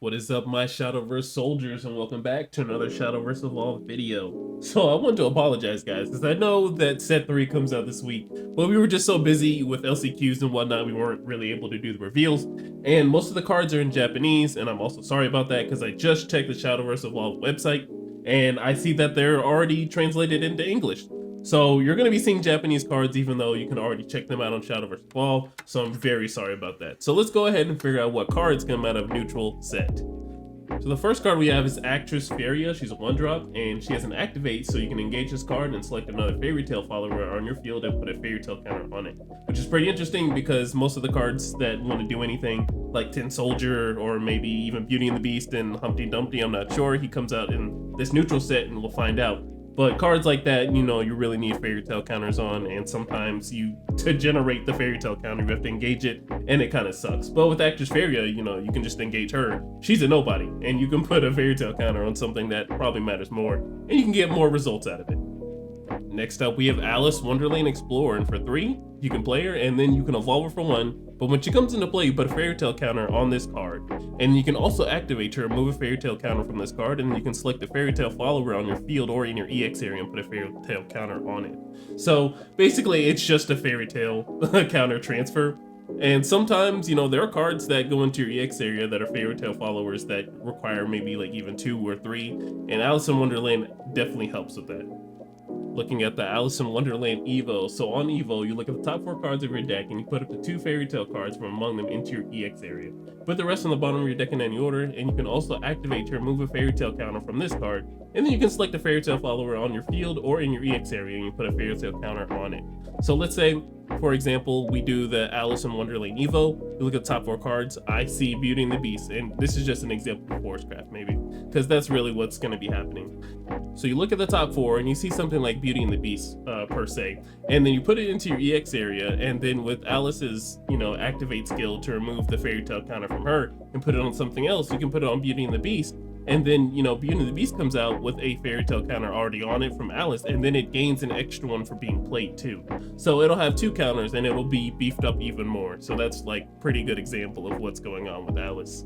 What is up, my Shadowverse soldiers, and welcome back to another Shadowverse Evolved video. So I want to apologize, guys, because I know that set 3 comes out this week, but we were just so busy with LCQs and whatnot, we weren't really able to do the reveals, and most of the cards are in Japanese, and I'm also sorry about that, because I just checked the Shadowverse Evolved website, and I see that they're already translated into English. So you're going to be seeing Japanese cards even though you can already check them out on Shadowverse Evolved, so I'm very sorry about that. So let's go ahead and figure out what cards come out of neutral set. So the first card we have is Actress Feria. She's a 1-drop, and she has an activate, so you can engage this card and select another Fairy Tail follower on your field and put a Fairy Tail counter on it. Which is pretty interesting because most of the cards that want to do anything, like Tin Soldier or maybe even Beauty and the Beast and Humpty Dumpty, I'm not sure, he comes out in this neutral set and we'll find out. But cards like that, you know, you really need Fairy Tail counters on, and sometimes to generate the Fairy Tail counter, you have to engage it, and it kind of sucks. But with Actress Feria, you know, you can just engage her. She's a nobody, and you can put a Fairy Tail counter on something that probably matters more, and you can get more results out of it. Next up, we have Alice Wonderland Explorer, and for 3, you can play her, and then you can evolve her for 1. But when she comes into play, you put a Fairy Tail counter on this card. And you can also activate to remove a Fairy Tail counter from this card, and then you can select a Fairy Tail follower on your field or in your EX area and put a Fairy Tail counter on it. So basically, it's just a Fairy Tail counter transfer. And sometimes, you know, there are cards that go into your EX area that are Fairy Tail followers that require maybe like even 2 or 3. And Alice in Wonderland definitely helps with that. Looking at the Alice in Wonderland Evo. So on Evo, you look at the top 4 cards of your deck and you put up to 2 Fairy Tail cards from among them into your EX area. Put the rest on the bottom of your deck in any order, and you can also activate to remove a Fairy Tail counter from this card, and then you can select a Fairy Tail follower on your field or in your EX area and you put a Fairy Tail counter on it. So let's say, for example, we do the Alice in Wonderland Evo. You look at the top 4 cards, I see Beauty and the Beast, and this is just an example of Forestcraft maybe, because that's really what's going to be happening. So you look at the top 4 and you see something like Beauty and the Beast per se, and then you put it into your EX area, and then with Alice's, you know, activate skill to remove the Fairy Tail counter from her and put it on something else, you can put it on Beauty and the Beast, and then, you know, Beauty and the Beast comes out with a Fairy Tail counter already on it from Alice, and then it gains an extra one for being played too. So it'll have 2 counters and it'll be beefed up even more. So that's like pretty good example of what's going on with Alice.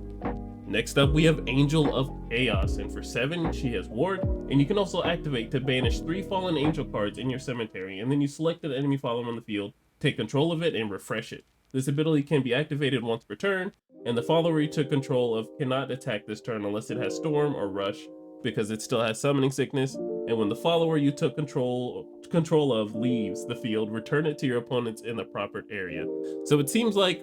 Next up, we have Angel of Chaos, and for 7, she has Ward, and you can also activate to banish 3 Fallen Angel cards in your cemetery, and then you select an enemy follower on the field, take control of it, and refresh it. This ability can be activated once per turn, and the follower you took control of cannot attack this turn unless it has Storm or Rush, because it still has Summoning Sickness, and when the follower you took control of leaves the field, return it to your opponents in the proper area. So it seems like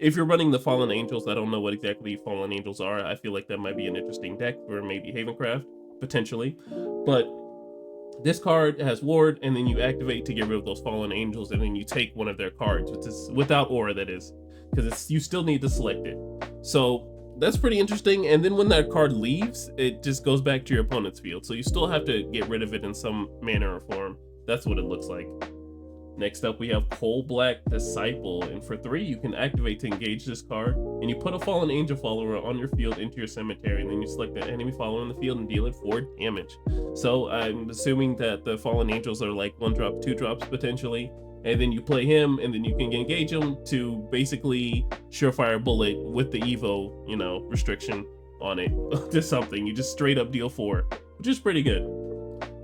if you're running the Fallen Angels, I don't know what exactly Fallen Angels are. I feel like that might be an interesting deck for maybe Havencraft, potentially. But this card has Ward, and then you activate to get rid of those Fallen Angels, and then you take one of their cards, which is without aura, that is, because you still need to select it. So that's pretty interesting. And then when that card leaves, it just goes back to your opponent's field. So you still have to get rid of it in some manner or form. That's what it looks like. Next up, we have Coal Black Disciple, and for 3, you can activate to engage this card, and you put a Fallen Angel follower on your field into your cemetery, and then you select the enemy follower in the field and deal it 4 damage. So I'm assuming that the Fallen Angels are like 1-drop, 2-drops potentially, and then you play him, and then you can engage him to basically Surefire Bullet with the Evo, you know, restriction on it to something. You just straight up deal 4, which is pretty good.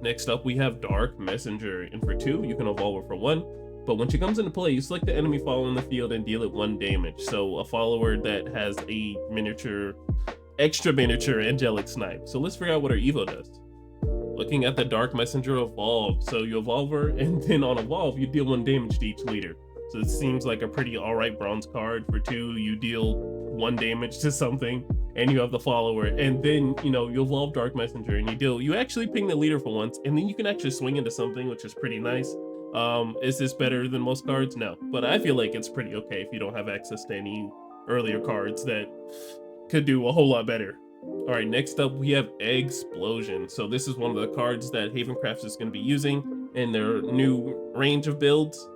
Next up, we have Dark Messenger, and for 2, you can evolve her for 1, but when she comes into play, you select the enemy follower in the field and deal it 1 damage. So a follower that has a extra miniature Angelic Snipe. So let's figure out what her Evo does. Looking at the Dark Messenger Evolve, so you evolve her, and then on Evolve, you deal 1 damage to each leader. So it seems like a pretty alright bronze card. For 2, you deal 1 damage to something, and you have the follower, and then, you know, you evolve Dark Messenger, and you actually ping the leader for once, and then you can actually swing into something, which is pretty nice. Is this better than most cards? No, but I feel like it's pretty okay if you don't have access to any earlier cards that could do a whole lot better. All right, next up we have Explosion. So this is one of the cards that Havencraft is going to be using in their new range of builds.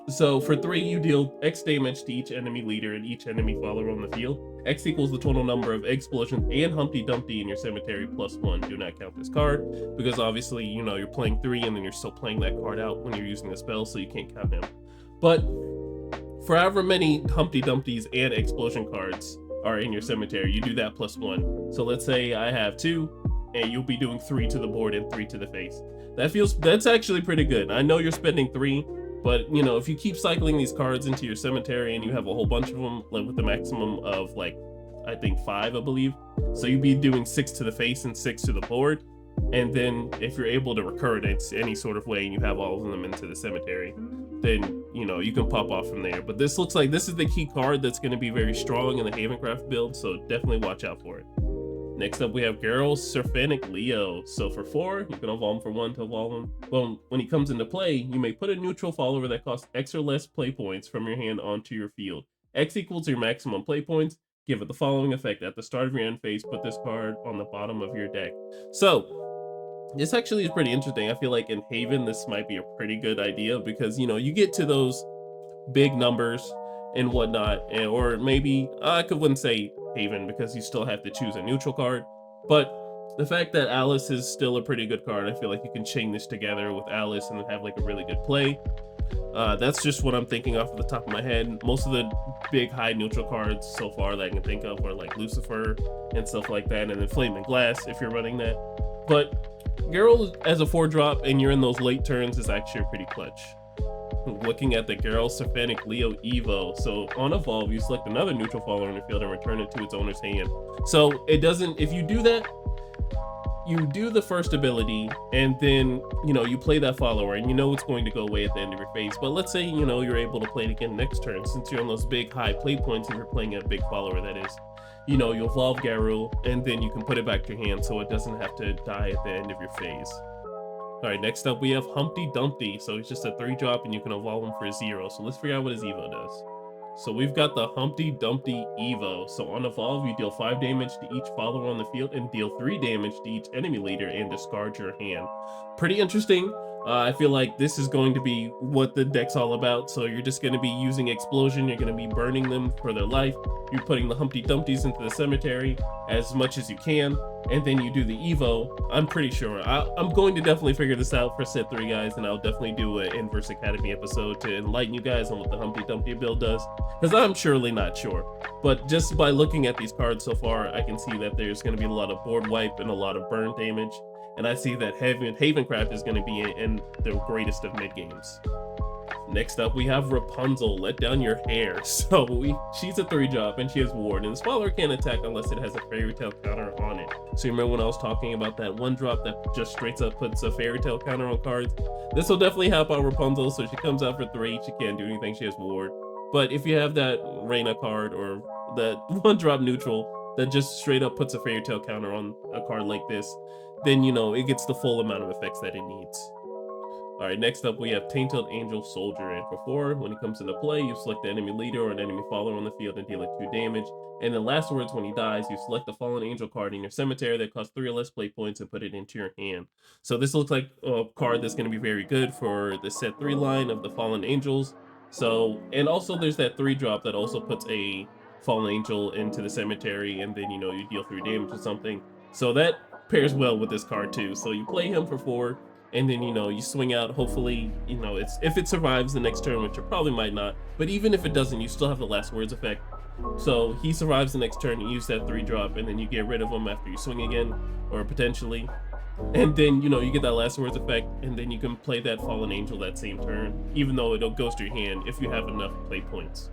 So for 3, you deal X damage to each enemy leader and each enemy follower on the field. X equals the total number of explosions and Humpty Dumpty in your cemetery plus 1. Do not count this card, because obviously, you know, you're playing 3 and then you're still playing that card out when you're using the spell, so you can't count him. But for however many Humpty Dumptys and explosion cards are in your cemetery. You do that plus 1. So let's say I have 2, and you'll be doing 3 to the board and 3 to the face. That's actually pretty good. I know you're spending 3, but you know, if you keep cycling these cards into your cemetery and you have a whole bunch of them, like with the maximum of like, I think 5, I believe. So you'd be doing 6 to the face and 6 to the board. And then if you're able to recur it in any sort of way and you have all of them into the cemetery, then, you know, you can pop off from there. But this looks like this is the key card that's going to be very strong in the Havencraft build, so definitely watch out for it. Next up, we have Geralt Serphanic Leo. So for 4, you can evolve him for 1 to evolve him. Well, when he comes into play, you may put a neutral follower that costs X or less play points from your hand onto your field. X equals your maximum play points. Give it the following effect. At the start of your end phase, put this card on the bottom of your deck. So this actually is pretty interesting. I feel like in Haven, this might be a pretty good idea because, you know, you get to those big numbers and whatnot, or maybe I wouldn't say Haven because you still have to choose a neutral card, but the fact that Alice is still a pretty good card, I feel like you can chain this together with Alice and have like a really good play. That's just what I'm thinking off the top of my head. Most of the big high neutral cards so far that I can think of are like Lucifer and stuff like that, and then Flaming Glass if you're running that. But Geralt as a 4-drop and you're in those late turns is actually pretty clutch. Looking at the Geralt Serphanic Leo Evo. So on evolve, you select another neutral follower in the field and return it to its owner's hand. So it doesn't, if you do that, you do the first ability and then, you know, you play that follower and you know it's going to go away at the end of your phase. But let's say, you know, you're able to play it again next turn, since you're on those big high play points and you're playing a big follower, that is, you know, you evolve Geralt and then you can put it back to your hand so it doesn't have to die at the end of your phase. All right, next up we have Humpty Dumpty. So it's just a 3-drop and you can evolve him for 0. So let's figure out what his Evo does. So we've got the Humpty Dumpty Evo. So on evolve, you deal 5 damage to each follower on the field and deal 3 damage to each enemy leader and discard your hand. Pretty interesting. I feel like this is going to be what the deck's all about. So you're just going to be using explosion. You're going to be burning them for their life. You're putting the Humpty Dumptys into the cemetery as much as you can. And then you do the Evo. I'm pretty sure. I'm going to definitely figure this out for set 3, guys. And I'll definitely do an Inverse Academy episode to enlighten you guys on what the Humpty Dumpty build does. Because I'm surely not sure. But just by looking at these cards so far, I can see that there's going to be a lot of board wipe and a lot of burn damage. And I see that Havencraft is going to be in the greatest of mid games. Next up, we have Rapunzel, Let Down Your Hair. So she's a 3-drop and she has Ward, and this follower can't attack unless it has a fairy tale counter on it. So you remember when I was talking about that 1-drop that just straight up puts a fairy tale counter on cards? This will definitely help out Rapunzel. So she comes out for 3, she can't do anything, she has Ward. But if you have that Reina card or that 1-drop neutral that just straight up puts a fairy tale counter on a card like this, then, you know, it gets the full amount of effects that it needs. All right, next up we have Tainted Angel Soldier, and for 4, when he comes into play, you select the enemy leader or an enemy follower on the field and deal it 2 damage. And then last words, when he dies, you select the Fallen Angel card in your cemetery that costs 3 or less play points and put it into your hand. So this looks like a card that's going to be very good for the set 3 line of the Fallen Angels. So, and also there's that 3-drop that also puts a Fallen Angel into the cemetery, and then, you know, you deal 3 damage or something. So that pairs well with this card too. So you play him for 4, and then, you know, you swing out. Hopefully, you know, if it survives the next turn, which it probably might not, but even if it doesn't, you still have the last words effect. So he survives the next turn, you use that 3-drop, and then you get rid of him after you swing again, or potentially. And then, you know, you get that last words effect, and then you can play that Fallen Angel that same turn, even though it goes to your hand if you have enough play points.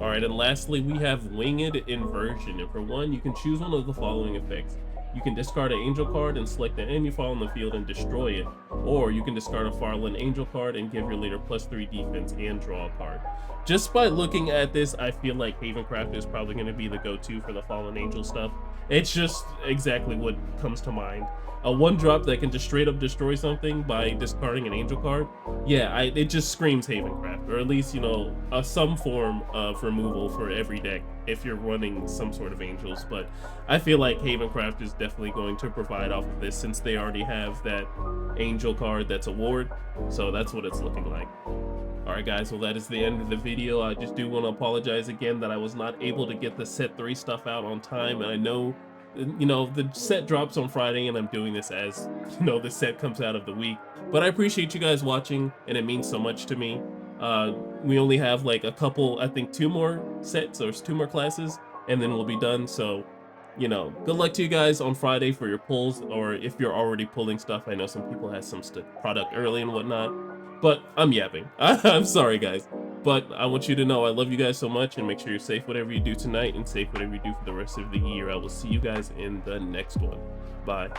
All right, and lastly, we have Winged Inversion, and for 1, you can choose one of the following effects. You can discard an angel card and select an enemy fall on the field and destroy it. Or you can discard a Fallen Angel card and give your leader +3 defense and draw a card. Just by looking at this, I feel like Havencraft is probably going to be the go-to for the Fallen Angel stuff. It's just exactly what comes to mind. A 1-drop that can just straight up destroy something by discarding an angel card. Yeah, it just screams Havencraft, or at least, you know, some form of removal for every deck if you're running some sort of angels. But I feel like Havencraft is definitely going to provide off of this, since they already have that angel card that's a ward. So that's what it's looking like. Alright guys, well that is the end of the video. I just do want to apologize again that I was not able to get the set 3 stuff out on time, and I know, you know, the set drops on Friday and I'm doing this as, you know, the set comes out of the week. But I appreciate you guys watching, and it means so much to me. We only have like a couple, I think 2 more sets or 2 more classes, and then we'll be done. So, you know, good luck to you guys on Friday for your pulls, or if you're already pulling stuff. I know some people had some product early and whatnot, but I'm yapping. I'm sorry, guys. But I want you to know I love you guys so much, and make sure you're safe whatever you do tonight, and safe whatever you do for the rest of the year. I will see you guys in the next one. Bye.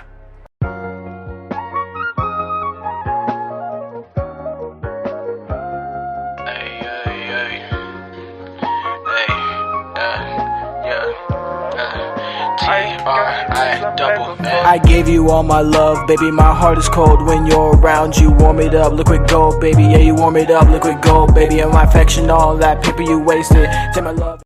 I gave you all my love, baby, my heart is cold when you're around. You warm it up, liquid gold, baby, yeah, you warm it up, liquid gold, baby, and my affection, all that paper you wasted. Take my love.